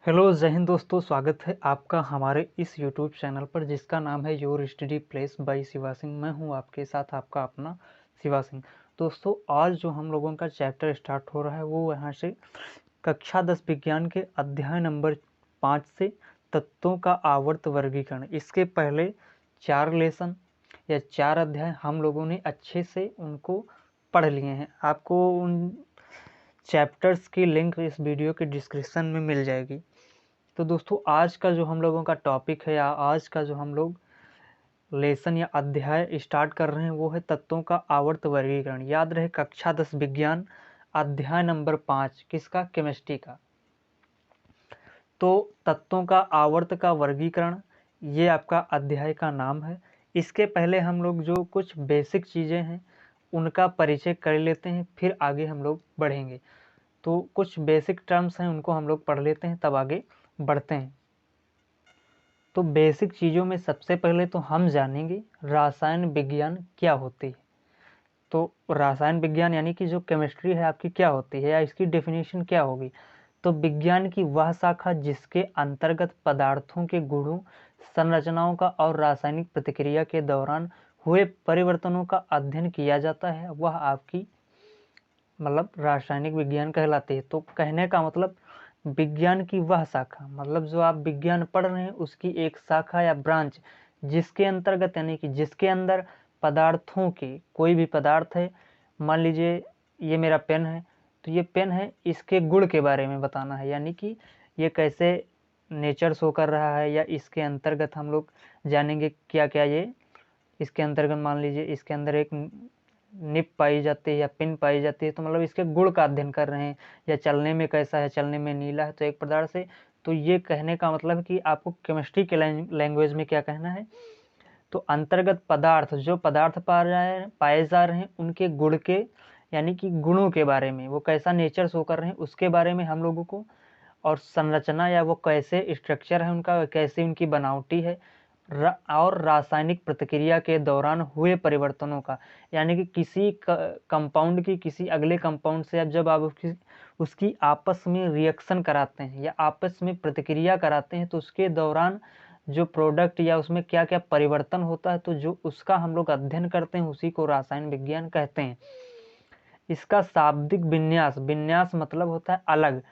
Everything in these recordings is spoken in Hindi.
हेलो जय हिंद दोस्तों, स्वागत है आपका हमारे इस यूट्यूब चैनल पर जिसका नाम है your study place by Shiva Singh. मैं हूं आपके साथ आपका अपना शिवा सिंह। दोस्तों, आज जो हम लोगों का चैप्टर स्टार्ट हो रहा है वो यहाँ से कक्षा 10 विज्ञान के अध्याय नंबर 5 से तत्वों का आवर्त वर्गीकरण। इसके पहले 4 लेसन या 4 अध्याय हम लोगों ने अच्छे से उनको पढ़ लिए हैं। आपको उन चैप्टर्स की लिंक इस वीडियो के डिस्क्रिप्शन में मिल जाएगी। तो दोस्तों, आज का जो हम लोगों का टॉपिक है या आज का जो हम लोग लेसन या अध्याय स्टार्ट कर रहे हैं वो है तत्वों का आवर्त वर्गीकरण। याद रहे, कक्षा 10 विज्ञान अध्याय नंबर 5 किसका? केमिस्ट्री का। तो तत्वों का आवर्त का वर्गीकरण ये आपका अध्याय का नाम है। इसके पहले हम लोग जो कुछ बेसिक चीज़ें हैं उनका परिचय कर लेते हैं, फिर आगे हम लोग बढ़ेंगे। तो कुछ बेसिक टर्म्स हैं उनको हम लोग पढ़ लेते हैं, तब आगे बढ़ते हैं। तो बेसिक चीज़ों में सबसे पहले तो हम जानेंगे रासायन विज्ञान क्या होती है। तो रासायन विज्ञान यानी कि जो केमिस्ट्री है आपकी क्या होती है या इसकी डेफिनेशन क्या होगी। तो विज्ञान की वह शाखा जिसके अंतर्गत पदार्थों के गुणों, संरचनाओं का और रासायनिक प्रतिक्रिया के दौरान हुए परिवर्तनों का अध्ययन किया जाता है, वह आपकी मतलब रासायनिक विज्ञान कहलाती है। तो कहने का मतलब विज्ञान की वह शाखा, मतलब जो आप विज्ञान पढ़ रहे हैं उसकी एक शाखा या ब्रांच जिसके अंतर्गत यानी कि जिसके अंदर पदार्थों के, कोई भी पदार्थ है, मान लीजिए ये मेरा पेन है, तो ये पेन है, इसके गुण के बारे में बताना है, यानी कि ये कैसे नेचर शो कर रहा है, या इसके अंतर्गत हम लोग जानेंगे क्या क्या ये इसके अंतर्गत। मान लीजिए इसके अंदर एक निप पाई जाती है या पिन पाई जाती है, तो मतलब इसके गुण का अध्ययन कर रहे हैं, या चलने में कैसा है, चलने में नीला है तो एक पदार्थ से। तो ये कहने का मतलब कि आपको केमिस्ट्री के लैंग्वेज में क्या कहना है, तो अंतर्गत पदार्थ, जो पदार्थ पाए जा रहे हैं उनके गुण के यानी कि गुणों के बारे में, वो कैसा नेचर शो कर रहे हैं उसके बारे में हम लोगों को, और संरचना या वो कैसे स्ट्रक्चर है उनका, कैसे उनकी बनावटी है, और रासायनिक प्रतिक्रिया के दौरान हुए परिवर्तनों का, यानी कि किसी कंपाउंड की किसी अगले कंपाउंड से जब आप उसकी आपस में रिएक्शन कराते हैं या आपस में प्रतिक्रिया कराते हैं तो उसके दौरान जो प्रोडक्ट या उसमें क्या क्या परिवर्तन होता है, तो जो उसका हम लोग अध्ययन करते हैं उसी को रासायन विज्ञान कहते हैं। इसका शाब्दिक विन्यास, विन्यास मतलब होता है अलग,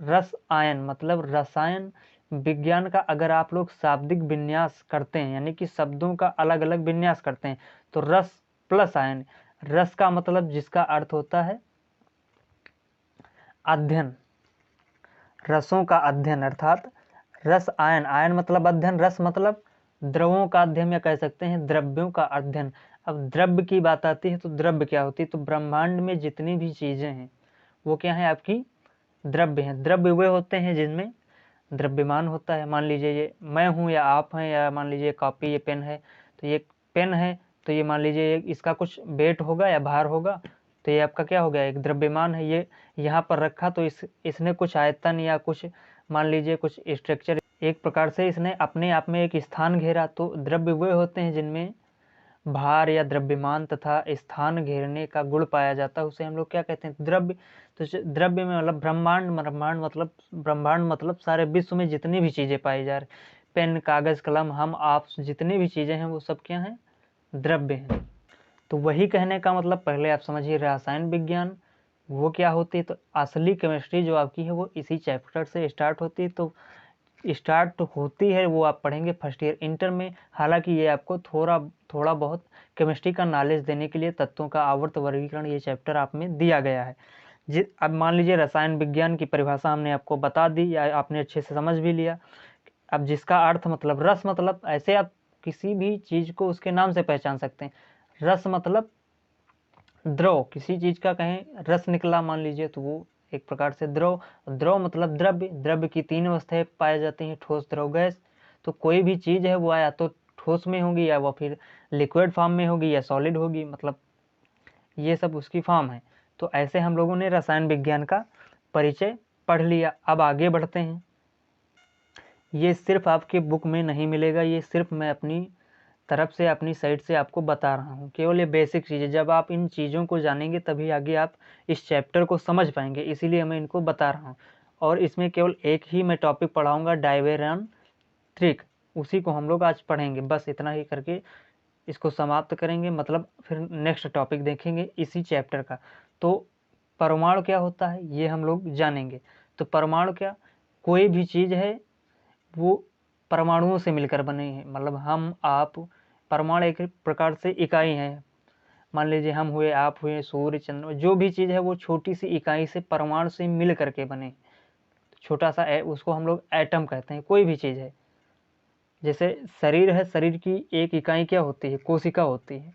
रसायन मतलब रसायन विज्ञान का अगर आप लोग शाब्दिक विन्यास करते हैं यानी कि शब्दों का अलग अलग विन्यास करते हैं, तो रस प्लस आयन, रस का मतलब जिसका अर्थ होता है अध्ययन, रसों का अध्ययन, अर्थात रस आयन, आयन मतलब अध्ययन, रस मतलब द्रवों का अध्ययन या कह सकते हैं द्रव्यों का अध्ययन। अब द्रव्य की बात आती है तो द्रव्य क्या होती है, तो ब्रह्मांड में जितनी भी चीजें हैं वो क्या है, आपकी द्रव्य हैं। द्रव्य वे होते हैं जिनमें द्रव्यमान होता है। मान लीजिए ये मैं हूँ या आप हैं, या मान लीजिए कॉपी, ये पेन है, तो ये पेन है, तो ये मान लीजिए इसका कुछ वेट होगा या भार होगा, तो ये आपका क्या हो गया, एक द्रव्यमान है। ये यहाँ पर रखा तो इसने कुछ आयतन या कुछ मान लीजिए कुछ स्ट्रक्चर, एक प्रकार से इसने अपने आप में एक स्थान घेरा। तो द्रव्य वे होते हैं जिनमें भार या द्रव्यमान तथा स्थान घेरने का गुण पाया जाता है, उसे हम लोग क्या कहते हैं, द्रव्य। तो द्रव्य में मतलब ब्रह्मांड मतलब सारे विश्व में जितनी भी चीजें पाई जा रही, पेन, कागज, कलम, हम, आप, जितनी भी चीजें हैं वो सब क्या हैं, द्रव्य हैं। तो वही कहने का मतलब, पहले आप समझिए रासायन विज्ञान वो क्या होती है। तो असली केमिस्ट्री जो आपकी है वो इसी चैप्टर से स्टार्ट होती है। तो स्टार्ट होती है वो आप पढ़ेंगे फर्स्ट ईयर इंटर में। हालांकि ये आपको थोड़ा बहुत केमिस्ट्री का नॉलेज देने के लिए तत्वों का आवर्त वर्गीकरण ये चैप्टर आप में दिया गया है। अब मान लीजिए रसायन विज्ञान की परिभाषा हमने आपको बता दी या आपने अच्छे से समझ भी लिया। अब जिसका अर्थ मतलब रस, मतलब ऐसे आप किसी भी चीज को उसके नाम से पहचान सकते हैं। रस मतलब द्रव, किसी चीज का कहें रस निकला मान लीजिए तो वो एक प्रकार से द्रव। द्रव मतलब द्रव्य, द्रव्य की 3 अवस्थाएं पाई जाती हैं, ठोस, द्रव, गैस। तो कोई भी चीज है वो या तो ठोस में होगी या वो फिर लिक्विड फॉर्म में होगी या सॉलिड होगी, मतलब ये सब उसकी फॉर्म है। तो ऐसे हम लोगों ने रसायन विज्ञान का परिचय पढ़ लिया। अब आगे बढ़ते हैं। ये सिर्फ आपके बुक में नहीं मिलेगा, ये सिर्फ मैं अपनी तरफ से, अपनी साइड से आपको बता रहा हूँ। केवल ये बेसिक चीज़ें, जब आप इन चीज़ों को जानेंगे तभी आगे आप इस चैप्टर को समझ पाएंगे, इसीलिए मैं इनको बता रहा हूँ। और इसमें केवल एक ही मैं टॉपिक पढ़ाऊँगा, डायवेरॉन-ट्रिक, उसी को हम लोग आज पढ़ेंगे। बस इतना ही करके इसको समाप्त करेंगे, मतलब फिर नेक्स्ट टॉपिक देखेंगे इसी चैप्टर का। तो परमाणु क्या होता है ये हम लोग जानेंगे। तो परमाणु क्या, कोई भी चीज़ है वो परमाणुओं से मिलकर बने हैं, मतलब हम आप, परमाणु एक प्रकार से इकाई है। मान लीजिए हम हुए, आप हुए, सूर्य, चंद्रमा, जो भी चीज़ है वो छोटी सी इकाई से, परमाणु से मिल करके बने। छोटा सा उसको हम लोग एटम कहते हैं। कोई भी चीज़ है, जैसे शरीर है, शरीर की एक इकाई क्या होती है, कोशिका होती है।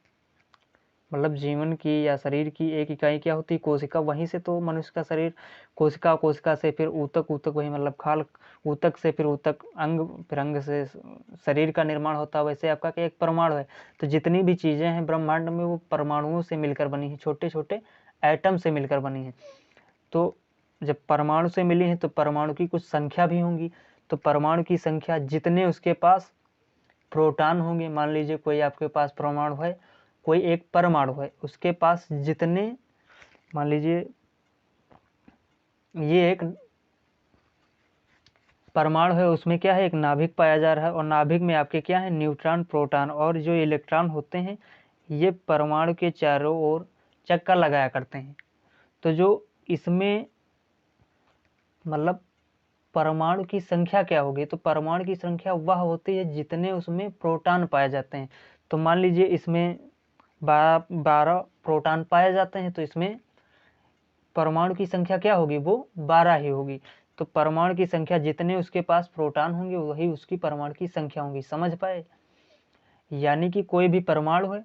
मतलब जीवन की या शरीर की एक इकाई क्या होती है, कोशिका। वहीं से तो मनुष्य का शरीर, कोशिका, कोशिका से फिर ऊतक, ऊतक वही मतलब खाल, ऊतक से फिर ऊतक, अंग, फिर अंग से शरीर का निर्माण होता है। वैसे आपका क्या एक परमाणु है। तो जितनी भी चीज़ें हैं ब्रह्मांड में वो परमाणुओं से मिलकर बनी हैं, छोटे छोटे एटम से मिलकर बनी हैं। तो जब परमाणु से मिली हैं तो परमाणु की कुछ संख्या भी होंगी। तो परमाणु की संख्या, जितने उसके पास प्रोटॉन होंगे, मान लीजिए कोई आपके पास परमाणु है, कोई एक परमाणु है, उसके पास जितने, मान लीजिए ये एक परमाणु है, उसमें क्या है, एक नाभिक पाया जा रहा है, और नाभिक में आपके क्या है, न्यूट्रॉन, प्रोटॉन और जो इलेक्ट्रॉन होते हैं, ये परमाणु के चारों ओर चक्कर लगाया करते हैं। तो जो इसमें मतलब परमाणु की संख्या क्या होगी, तो परमाणु की संख्या वह होती है जितने उसमें प्रोटॉन पाए जाते हैं। तो मान लीजिए इसमें 12 प्रोटॉन पाए जाते हैं, तो इसमें परमाणु की संख्या क्या होगी, वो 12 ही होगी। तो परमाणु की संख्या, जितने उसके पास प्रोटॉन होंगे वही उसकी परमाणु की संख्या होगी। समझ पाए? यानी कि कोई भी परमाणु है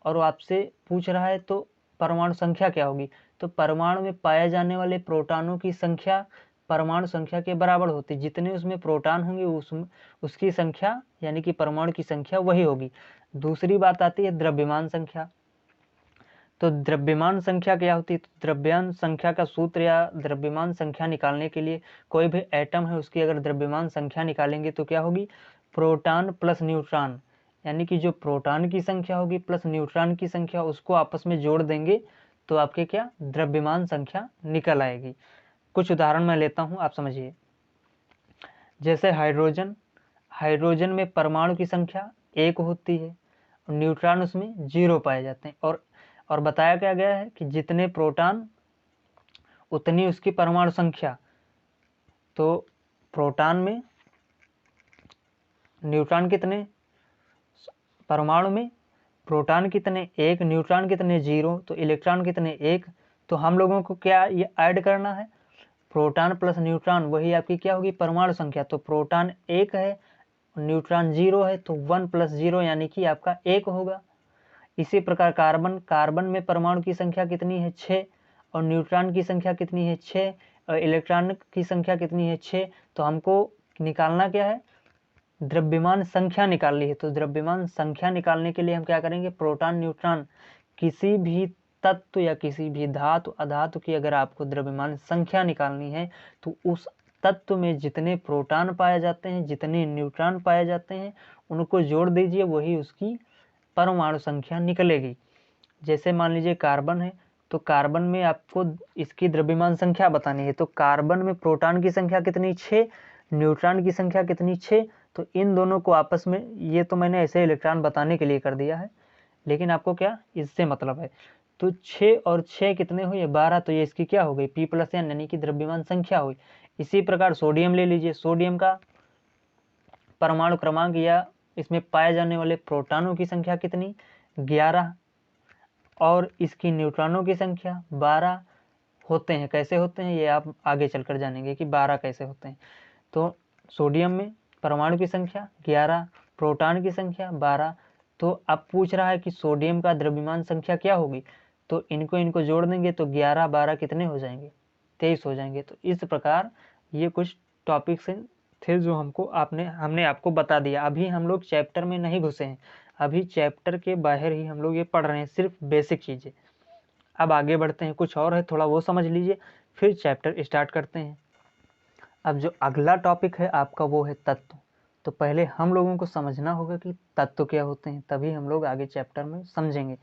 और वो आपसे पूछ रहा है तो परमाणु संख्या क्या होगी, तो परमाणु में पाए जाने वाले प्रोटॉनों की संख्या परमाणु संख्या के बराबर होती है। जितने उसमें प्रोटॉन होंगे उसकी संख्या यानी कि परमाणु की संख्या वही होगी। दूसरी बात आती है द्रव्यमान संख्या। तो द्रव्यमान संख्या क्या होती है, तो द्रव्यमान संख्या का सूत्र या द्रव्यमान संख्या निकालने के लिए, कोई भी एटम है उसकी अगर द्रव्यमान संख्या निकालेंगे तो क्या होगी, प्रोटॉन प्लस न्यूट्रॉन, यानी कि जो प्रोटॉन की संख्या होगी प्लस न्यूट्रॉन की संख्या, उसको आपस में जोड़ देंगे तो आपके क्या द्रव्यमान संख्या निकल आएगी। कुछ उदाहरण मैं लेता हूँ, आप समझिए। जैसे हाइड्रोजन, हाइड्रोजन में परमाणु की संख्या 1 होती है और न्यूट्रॉन उसमें 0 पाए जाते हैं। और बताया क्या गया है कि जितने प्रोटॉन उतनी उसकी परमाणु संख्या। तो प्रोटॉन में न्यूट्रॉन कितने, परमाणु में प्रोटॉन कितने 1, न्यूट्रॉन कितने 0, तो इलेक्ट्रॉन कितने 1। तो हम लोगों को क्या ये ऐड करना है, प्रोटॉन प्लस न्यूट्रॉन, वही आपकी क्या होगी परमाणु संख्या। तो प्रोटॉन 1 है, न्यूट्रॉन 0 है, तो 1 + 0 यानी कि आपका 1 होगा। इसी प्रकार कार्बन, कार्बन में परमाणु की संख्या कितनी है 6 और न्यूट्रॉन की संख्या कितनी है 6 और इलेक्ट्रॉन की संख्या कितनी है 6। तो हमको निकालना क्या है, द्रव्यमान संख्या निकालनी है। तो द्रव्यमान संख्या निकालने के लिए हम क्या करेंगे, प्रोटॉन न्यूट्रॉन, किसी भी तत्व या किसी भी धातु अधातु की अगर आपको द्रव्यमान संख्या निकालनी है तो उस तत्व में जितने प्रोटॉन पाए जाते हैं, जितने न्यूट्रॉन पाए जाते हैं, उनको जोड़ दीजिए, वही उसकी परमाणु संख्या निकलेगी। जैसे मान लीजिए कार्बन है, तो कार्बन में आपको इसकी द्रव्यमान संख्या बतानी है। तो कार्बन में प्रोटॉन की संख्या कितनी 6, न्यूट्रॉन की संख्या कितनी 6। तो इन दोनों को आपस में, ये तो मैंने ऐसे इलेक्ट्रॉन बताने के लिए कर दिया है, लेकिन आपको क्या इससे मतलब है। तो 6 और 6 कितने हुए 12, तो ये इसकी क्या हो गई P+N यानी कि द्रव्यमान संख्या हुई। इसी प्रकार सोडियम ले लीजिए, सोडियम का परमाणु क्रमांक या इसमें पाए जाने वाले प्रोटॉनों की संख्या कितनी 11 और इसकी न्यूट्रॉनों की संख्या 12 होते हैं। कैसे होते हैं ये आप आगे चलकर जानेंगे कि 12 कैसे होते हैं। तो सोडियम में परमाणु की संख्या 11, प्रोटॉन की संख्या 12। तो अब पूछ रहा है कि सोडियम का द्रव्यमान संख्या क्या होगी, तो इनको जोड़ देंगे तो 11 12 कितने हो जाएंगे 23 हो जाएंगे। तो इस प्रकार ये कुछ टॉपिक्स थे जो हमने आपको बता दिया। अभी हम लोग चैप्टर में नहीं घुसे हैं, अभी चैप्टर के बाहर ही हम लोग ये पढ़ रहे हैं, सिर्फ बेसिक चीज़ें। अब आगे बढ़ते हैं, कुछ और है थोड़ा वो समझ लीजिए, फिर चैप्टर स्टार्ट करते हैं। अब जो अगला टॉपिक है आपका वो है तत्व। तो पहले हम लोगों को समझना होगा कि तत्व क्या होते हैं, तभी हम लोग आगे चैप्टर में समझेंगे।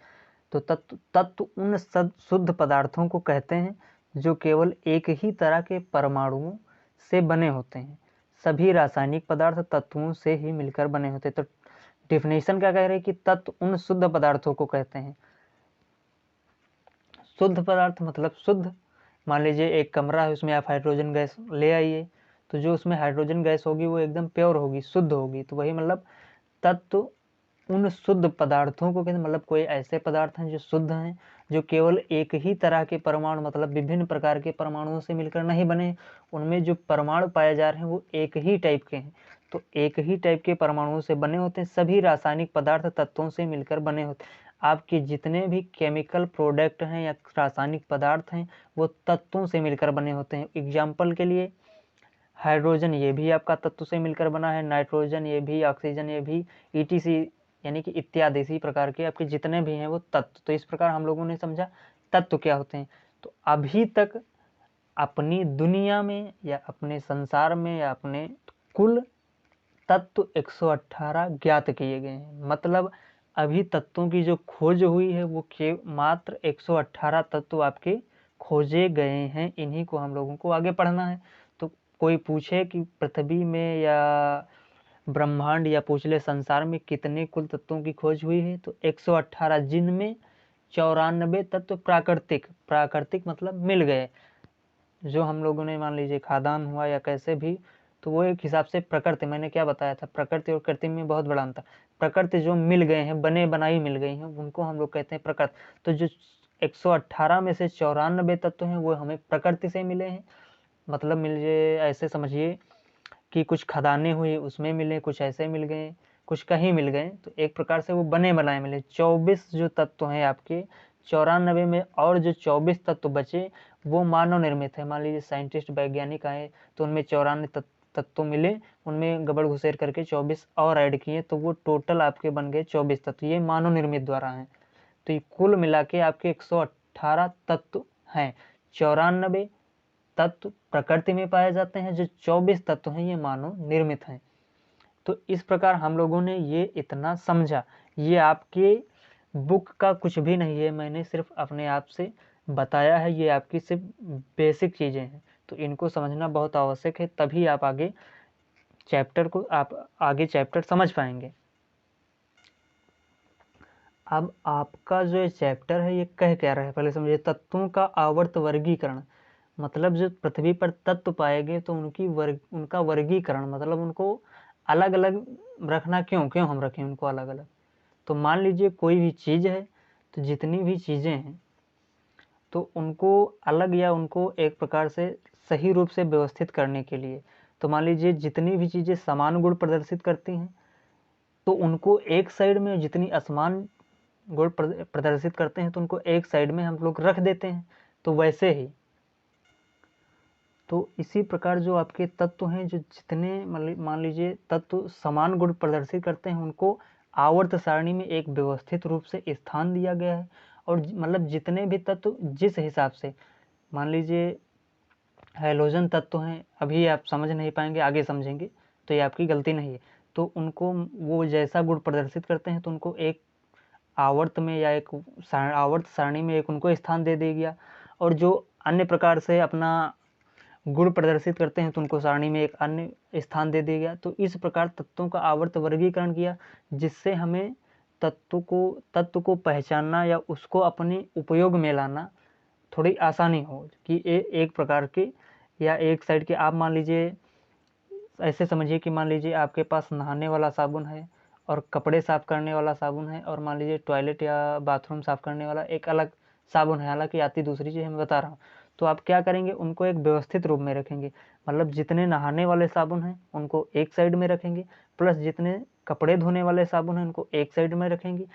तो तत्व उन शुद्ध पदार्थों को कहते हैं जो केवल एक ही तरह के परमाणुओं से बने होते हैं। सभी रासायनिक पदार्थ तत्वों से ही मिलकर बने होते हैं। तो डिफिनेशन क्या कह रहे हैं कि तत्व उन शुद्ध पदार्थों को कहते हैं। शुद्ध पदार्थ मतलब शुद्ध, मान लीजिए एक कमरा है, उसमें आप हाइड्रोजन गैस ले आइए, तो जो उसमें हाइड्रोजन गैस होगी वो एकदम प्योर होगी, शुद्ध होगी। तो वही मतलब तत्व उन शुद्ध पदार्थों को कहते हैं। मतलब कोई ऐसे पदार्थ हैं जो शुद्ध हैं, जो केवल एक ही तरह के परमाणु मतलब विभिन्न प्रकार के परमाणुओं से मिलकर नहीं बने, उनमें जो परमाणु पाए जा रहे हैं वो एक ही टाइप के हैं। तो एक ही टाइप के परमाणुओं से बने होते हैं। सभी रासायनिक पदार्थ तत्वों से मिलकर बने होते हैं। आपके जितने भी केमिकल प्रोडक्ट हैं या रासायनिक पदार्थ हैं वो तत्वों से मिलकर बने होते हैं। एग्जाम्पल के लिए हाइड्रोजन, ये भी आपका तत्व से मिलकर बना है, नाइट्रोजन ये भी, ऑक्सीजन ये भी, ईटीसी यानी कि इत्यादि इसी प्रकार के आपके जितने भी हैं वो तत्व। तो इस प्रकार हम लोगों ने समझा तत्व क्या होते हैं। तो अभी तक अपनी दुनिया में या अपने संसार में या अपने कुल तत्व 118 ज्ञात किए गए हैं। मतलब अभी तत्वों की जो खोज हुई है वो मात्र 118 तत्व आपके खोजे गए हैं। इन्हीं को हम लोगों को आगे पढ़ना है। तो कोई पूछे कि पृथ्वी में या ब्रह्मांड या पूछ ले संसार में कितने कुल तत्वों की खोज हुई है, तो 118, जिनमें 94 तत्व प्राकृतिक मतलब मिल गए। जो हम लोगों ने मान लीजिए खादान हुआ या कैसे भी, तो वो एक हिसाब से प्रकृति, मैंने क्या बताया था, प्रकृति और कृत्रिम में बहुत बड़ा अंतर। प्रकृति जो मिल गए हैं, बने बनाई मिल गई हैं, उनको हम लोग कहते हैं प्रकृति। तो जो 118 में से 94 तत्व हैं वो हमें प्रकृति से मिले हैं। मतलब मिलिए ऐसे समझिए कि कुछ खदानें हुई उसमें मिले, कुछ ऐसे मिल गए, कुछ कहीं मिल गए। तो एक प्रकार से वो बने बनाए मिले। 24 जो तत्व हैं आपके 94 में, और जो 24 तत्व बचे वो मानव निर्मित है। मान लीजिए साइंटिस्ट वैज्ञानिक आए तो उनमें 94 तत्व मिले, उनमें गबड़ घुसेर करके 24 और ऐड किए, तो वो टोटल आपके बन गए 24 तत्व। ये मानव निर्मित द्वारा हैं। तो ये कुल मिला के आपके 118 तत्व हैं। 94 तत्व प्रकृति में पाए जाते हैं, जो 24 तत्व हैं ये मानव निर्मित हैं। तो इस प्रकार हम लोगों ने ये इतना समझा। ये आपके बुक का कुछ भी नहीं है, मैंने सिर्फ अपने आप से बताया है। ये आपकी सिर्फ बेसिक चीज़ें हैं, तो इनको समझना बहुत आवश्यक है, तभी आप आगे चैप्टर समझ पाएंगे। अब आपका जो ये चैप्टर है ये कह क्या रहा है, पहले समझिए। तत्वों का आवर्त वर्गीकरण, मतलब जो पृथ्वी पर तत्व पाए गए तो उनका वर्गीकरण, मतलब उनको अलग अलग रखना। क्यों हम रखें उनको अलग अलग? तो मान लीजिए कोई भी चीज़ है, तो जितनी भी चीज़ें हैं तो उनको अलग या उनको एक प्रकार से सही रूप से व्यवस्थित करने के लिए, तो मान लीजिए जितनी भी चीज़ें समान गुण प्रदर्शित करती हैं तो उनको एक साइड में, जितनी असमान गुण प्रदर्शित करते हैं तो उनको एक साइड में हम लोग रख देते हैं। तो वैसे ही तो इसी प्रकार जो आपके तत्व हैं, जो जितने मान लीजिए तत्व समान गुण प्रदर्शित करते हैं, उनको आवर्त सारणी में एक व्यवस्थित रूप से स्थान दिया गया है। और मतलब जितने भी तत्व जिस हिसाब से, मान लीजिए हैलोजन तत्व हैं, अभी आप समझ नहीं पाएंगे, आगे समझेंगे, तो ये आपकी गलती नहीं है। तो उनको वो जैसा गुण प्रदर्शित करते हैं तो उनको एक आवर्त में या एक आवर्त सारणी में एक उनको स्थान दे दिया। और जो अन्य प्रकार से अपना गुण प्रदर्शित करते हैं तो उनको सारणी में एक अन्य स्थान दे दिया गया। तो इस प्रकार तत्वों का आवर्त वर्गीकरण किया, जिससे हमें तत्व को पहचानना या उसको अपने उपयोग में लाना थोड़ी आसानी हो। कि एक प्रकार के या एक साइड के, आप मान लीजिए ऐसे समझिए कि मान लीजिए आपके पास नहाने वाला साबुन है और कपड़े साफ करने वाला साबुन है, और मान लीजिए टॉयलेट या बाथरूम साफ करने वाला एक अलग साबुन है। हालांकि आती दूसरी चीज़ मैं बता रहा हूँ। तो आप क्या करेंगे, उनको एक व्यवस्थित रूप में रखेंगे। मतलब जितने नहाने वाले साबुन हैं उनको एक साइड में रखेंगे, प्लस जितने कपड़े धोने वाले साबुन हैं उनको एक साइड में रखेंगे,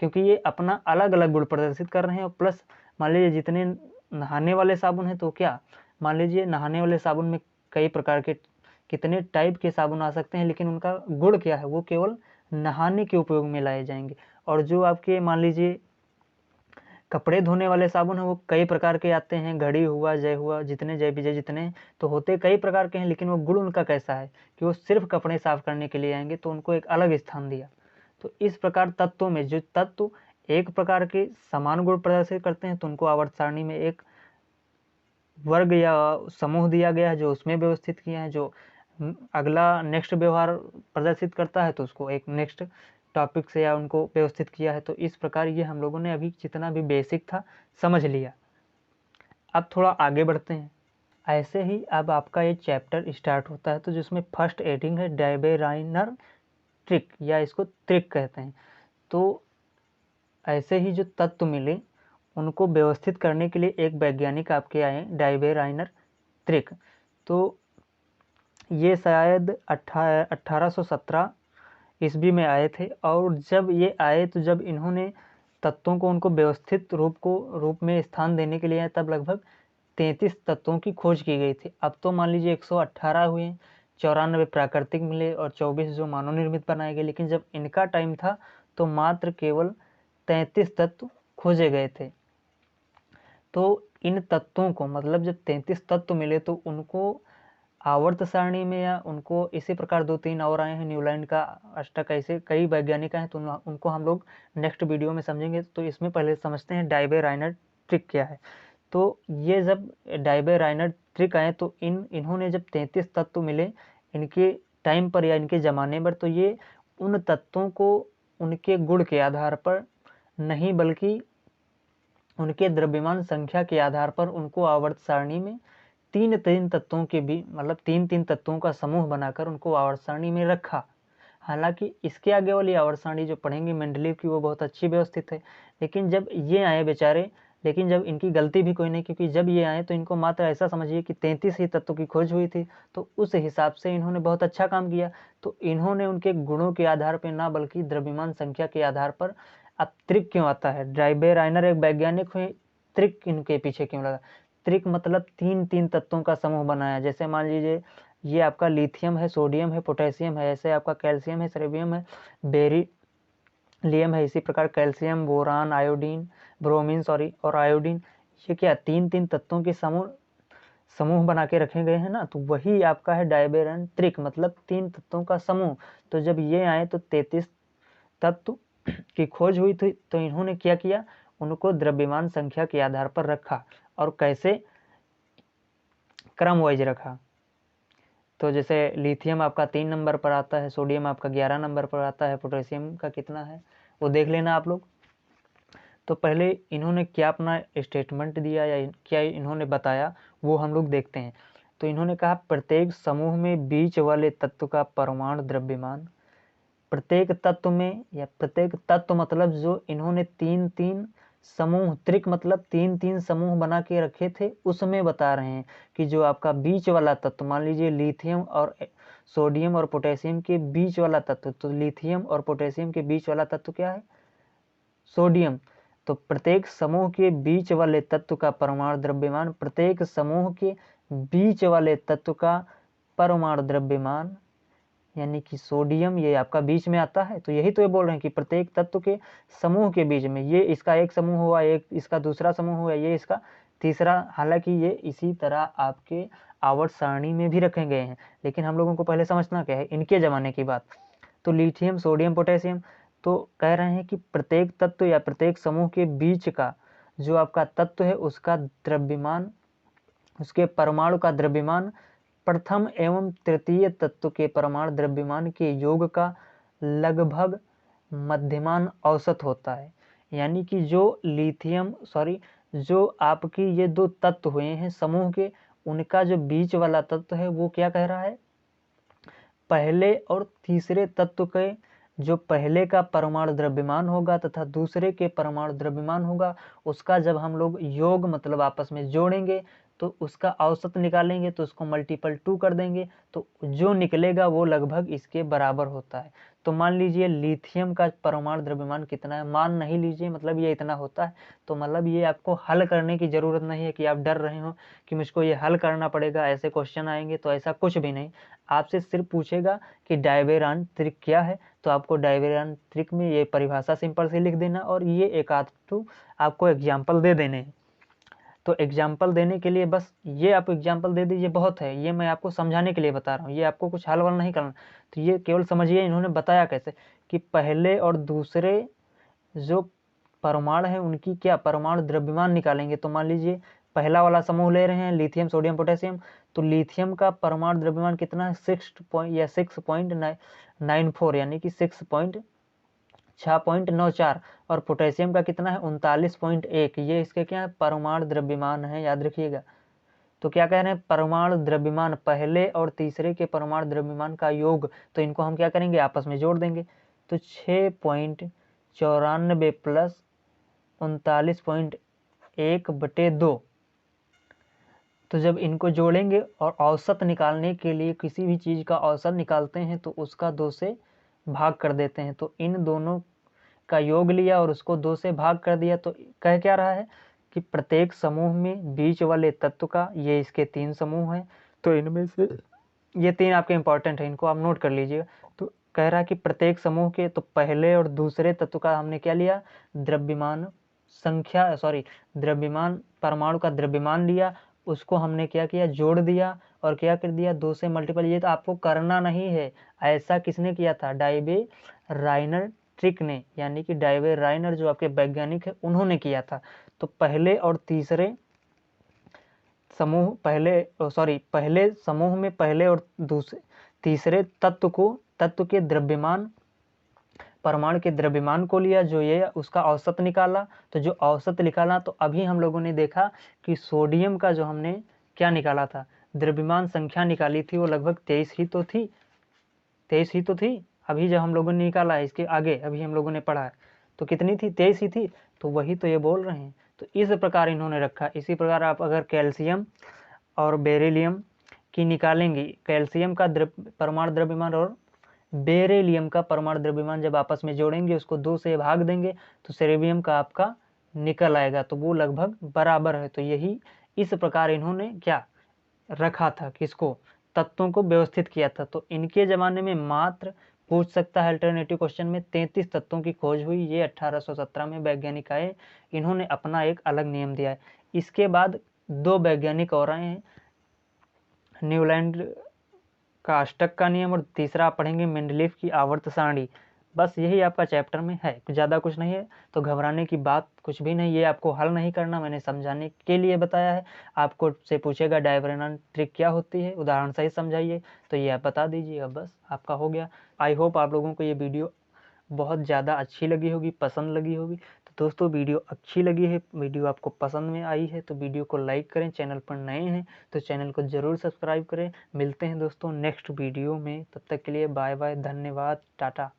क्योंकि ये अपना अलग अलग गुण प्रदर्शित कर रहे हैं। और प्लस मान लीजिए जितने नहाने वाले साबुन हैं, तो क्या मान लीजिए नहाने वाले साबुन में कई प्रकार के, कितने टाइप के साबुन आ सकते हैं, लेकिन उनका गुण क्या है, वो केवल नहाने के उपयोग में लाए जाएंगे। और जो आपके मान लीजिए कपड़े धोने वाले साबुन हैं वो कई प्रकार के आते हैं, घड़ी हुआ, जय हुआ, जितने जय विजय जितने, तो होते कई प्रकार के हैं, लेकिन वो गुण उनका कैसा है कि वो सिर्फ कपड़े साफ करने के लिए आएंगे, तो उनको एक अलग स्थान दिया। तो इस प्रकार तत्वों में जो तत्व एक प्रकार के समान गुण प्रदर्शित करते हैं तो उनको आवर्त सारणी में एक वर्ग या समूह दिया गया है जो उसमें व्यवस्थित किया है, जो अगला नेक्स्ट व्यवहार प्रदर्शित करता है तो उसको एक नेक्स्ट टॉपिक से या उनको व्यवस्थित किया है। तो इस प्रकार ये हम लोगों ने अभी जितना भी बेसिक था समझ लिया। अब थोड़ा आगे बढ़ते हैं। ऐसे ही अब आपका ये चैप्टर स्टार्ट होता है, तो जिसमें फर्स्ट हेडिंग है डायबेराइनर ट्रिक, या इसको ट्रिक कहते हैं। तो ऐसे ही जो तत्व मिले उनको व्यवस्थित करने के लिए एक वैज्ञानिक आपके आए, डायबेराइनर ट्रिक। तो ये शायद 1817 ईस्वी में आए थे। और जब ये आए तो जब इन्होंने तत्वों को उनको व्यवस्थित रूप में स्थान देने के लिए आए, तब लगभग 33 तत्वों की खोज की गई थी। अब तो मान लीजिए 118 हुए, 94 प्राकृतिक मिले और 24 जो मानव निर्मित बनाए गए। लेकिन जब इनका टाइम था तो मात्र केवल 33 तत्व खोजे गए थे। तो इन तत्वों को मतलब जब 33 तत्व मिले तो उनको आवर्त सारणी में या उनको इसी प्रकार 2-3 और आए हैं, न्यूलैंड का अष्टक, ऐसे कई वैज्ञानिक हैं, तो उनको हम लोग नेक्स्ट वीडियो में समझेंगे। तो इसमें पहले समझते हैं डायबेराइनर ट्रिक क्या है। तो ये जब डायबेराइनर ट्रिक आए तो इन्होंने जब 33 तत्व मिले इनके टाइम पर या इनके ज़माने पर, तो ये उन तत्वों को उनके गुण के आधार पर नहीं बल्कि उनके द्रव्यमान संख्या के आधार पर उनको आवर्त सारणी में तीन तत्वों के भी मतलब तीन तत्वों का समूह बनाकर उनको आवर्त सारणी में रखा। हालांकि इसके आगे वाली आवर्त सारणी जो पढ़ेंगे मेंडलीव की, वो बहुत अच्छी व्यवस्थित है। लेकिन जब ये आए बेचारे, लेकिन जब इनकी गलती भी कोई नहीं, क्योंकि जब ये आए तो इनको मात्र ऐसा समझिए कि 33 ही तत्वों की खोज हुई थी, तो उस हिसाब से इन्होंने बहुत अच्छा काम किया। तो इन्होंने उनके गुणों के आधार पर ना बल्कि द्रव्यमान संख्या के आधार पर। अब त्रिक क्यों आता है, डायबेराइनर एक वैज्ञानिक हुए, त्रिक इनके पीछे क्यों लगा? त्रिक मतलब तीन तत्वों का समूह बनाया। जैसे मान लीजिए ये आपका लिथियम है, सोडियम है, पोटेशियम है, ऐसे आपका कैल्शियम है, सेलेनियम है, बेरिलियम है, इसी प्रकार कैल्शियम, बोरान, आयोडीन, ब्रोमीन और आयोडीन। ये क्या तीन तत्वों के समूह बना के रखे गए हैं ना, तो वही आपका है डायबेराइनर ट्रिक, मतलब 3 तत्वों का समूह। तो जब ये आए तो 33 तत्व की खोज हुई थी, तो इन्होंने क्या किया, उनको द्रव्यमान संख्या के आधार पर रखा। और कैसे, क्रम वाइज रखा। तो जैसे लिथियम आपका 3 नंबर पर आता है, सोडियम आपका 11 नंबर पर आता है, पोटेशियम का कितना है वो देख लेना आप लोग। तो पहले इन्होंने क्या अपना स्टेटमेंट दिया या क्या इन्होंने बताया वो हम लोग देखते हैं। तो इन्होंने कहा प्रत्येक समूह में बीच वाले तत्व का परमाणु द्रव्यमान, प्रत्येक तत्व में, या प्रत्येक तत्व मतलब जो इन्होंने तीन समूह, त्रिक मतलब तीन समूह बना के रखे थे, उसमें बता रहे हैं कि जो आपका बीच वाला तत्व, मान लीजिए लिथियम और सोडियम और पोटेशियम के बीच वाला तत्व, तो लिथियम और पोटेशियम के बीच वाला तत्व क्या है, सोडियम। तो प्रत्येक समूह के बीच वाले तत्व का परमाणु द्रव्यमान, प्रत्येक समूह के बीच वाले तत्व का परमाणु द्रव्यमान, यानी कि सोडियम ये आपका बीच में आता है। तो यही तो ये बोल रहे हैं कि प्रत्येक तत्व के समूह के बीच में, ये इसका एक समूह हुआ, एक इसका दूसरा समूह हुआ, ये इसका तीसरा। हालांकि ये इसी तरह आपके आवर्त सारणी में भी रखे गए हैं, लेकिन हम लोगों को पहले समझना क्या है, इनके ज़माने की बात। तो लिथियम, सोडियम, पोटेशियम, तो कह रहे हैं कि प्रत्येक तत्व या प्रत्येक समूह के बीच का जो आपका तत्व है उसका द्रव्यमान, उसके परमाणु का द्रव्यमान प्रथम एवं तृतीय तत्व के परमाणु द्रव्यमान के योग का लगभग मध्यमान औसत होता है। यानी कि जो आपकी ये 2 तत्व हुए हैं समूह के, उनका जो बीच वाला तत्व है वो क्या कह रहा है, पहले और तीसरे तत्व के जो पहले का परमाणु द्रव्यमान होगा तथा दूसरे के परमाणु द्रव्यमान होगा, उसका जब हम लोग योग मतलब आपस में जोड़ेंगे तो उसका औसत निकालेंगे, तो उसको मल्टीपल 2 कर देंगे, तो जो निकलेगा वो लगभग इसके बराबर होता है। तो मान लीजिए लिथियम का परमाणु द्रव्यमान कितना है, मान नहीं लीजिए, मतलब ये इतना होता है। तो मतलब ये आपको हल करने की ज़रूरत नहीं है कि आप डर रहे हो कि मुझको ये हल करना पड़ेगा, ऐसे क्वेश्चन आएंगे, तो ऐसा कुछ भी नहीं। आपसे सिर्फ पूछेगा कि डायबेरान त्रिक क्या है, तो आपको डायबेरान त्रिक में ये परिभाषा सिंपल से लिख देना और ये एक आध टू आपको एग्जाम्पल दे देने हैं। तो एग्जाम्पल देने के लिए बस ये आप एग्जाम्पल दे दीजिए, बहुत है, ये मैं आपको समझाने के लिए बता रहा हूँ, ये आपको कुछ हल वल नहीं करना। तो ये केवल समझिए इन्होंने बताया कैसे कि पहले और दूसरे जो परमाणु है उनकी क्या परमाणु द्रव्यमान निकालेंगे। तो मान लीजिए पहला वाला समूह ले रहे हैं लिथियम सोडियम पोटेशियम, तो लिथियम का परमाणु द्रव्यमान कितना है 6.94 यानी कि 6.94 और पोटेशियम का कितना है 39.1। ये इसके क्या है परमाणु द्रव्यमान है, याद रखिएगा। तो क्या कह रहे हैं परमाणु द्रव्यमान, पहले और तीसरे के परमाणु द्रव्यमान का योग, तो इनको हम क्या करेंगे आपस में जोड़ देंगे। तो 6.94 प्लस 39.1/2, तो जब इनको जोड़ेंगे और औसत निकालने के लिए किसी भी चीज़ का औसत निकालते हैं तो उसका 2 से भाग कर देते हैं। तो इन दोनों का योग लिया और उसको 2 से भाग कर दिया, तो कह क्या रहा है कि प्रत्येक समूह में बीच वाले तत्व का, ये इसके 3 समूह हैं, तो इनमें से ये 3 आपके इंपॉर्टेंट है, इनको आप नोट कर लीजिएगा। तो कह रहा है कि प्रत्येक समूह के, तो पहले और दूसरे तत्व का हमने क्या लिया द्रव्यमान संख्या, द्रव्यमान परमाणु का द्रव्यमान लिया, उसको हमने क्या किया जोड़ दिया और क्या कर दिया 2 से मल्टीपल। ये तो आपको करना नहीं है, ऐसा किसने किया था डाइवे राइनर ट्रिक ने, यानी कि डाइवे राइनर जो आपके वैज्ञानिक है उन्होंने किया था। तो पहले और तीसरे समूह पहले समूह में पहले और दूसरे तीसरे तत्व के द्रव्यमान परमाणु के द्रव्यमान को लिया, जो ये उसका औसत निकाला। तो जो औसत निकाला, तो अभी हम लोगों ने देखा कि सोडियम का जो हमने क्या निकाला था द्रव्यमान संख्या निकाली थी, वो लगभग 23 ही तो थी, 23 ही तो थी। अभी जब हम लोगों ने निकाला है इसके आगे, अभी हम लोगों ने पढ़ा है, तो कितनी थी 23 ही थी। तो वही तो ये बोल रहे हैं। तो इस प्रकार इन्होंने रखा। इसी प्रकार आप अगर कैल्शियम और बेरिलियम की निकालेंगे, कैल्शियम का परमाणु द्रव्यमान और बेरिलियम का परमाणु द्रव्यमान जब आपस में जोड़ेंगे, उसको 2 से भाग देंगे, तो सेरेबियम का आपका निकल आएगा, तो वो लगभग बराबर है। तो यही इस प्रकार इन्होंने क्या रखा था, किसको तत्वों को व्यवस्थित किया था। तो इनके ज़माने में मात्र पूछ सकता है अल्टरनेटिव क्वेश्चन में 33 तत्वों की खोज हुई। ये 1817 में वैज्ञानिक आए, इन्होंने अपना एक अलग नियम दिया है। इसके बाद 2 वैज्ञानिक और आए हैं, न्यूलैंड का अष्टक का नियम और तीसरा आप पढ़ेंगे मेंडलीफ की आवर्त सारणी। बस यही आपका चैप्टर में है, ज़्यादा कुछ नहीं है, तो घबराने की बात कुछ भी नहीं। ये आपको हल नहीं करना, मैंने समझाने के लिए बताया है। आपको से पूछेगा डायवर्जन ट्रिक क्या होती है, उदाहरण सही समझाइए, तो ये आप बता दीजिएगा, बस आपका हो गया। आई होप आप लोगों को ये वीडियो बहुत ज़्यादा अच्छी लगी होगी, पसंद लगी होगी। तो दोस्तों वीडियो अच्छी लगी है, वीडियो आपको पसंद में आई है, तो वीडियो को लाइक करें। चैनल पर नए हैं तो चैनल को ज़रूर सब्सक्राइब करें। मिलते हैं दोस्तों नेक्स्ट वीडियो में, तब तक के लिए बाय बाय, धन्यवाद, टाटा।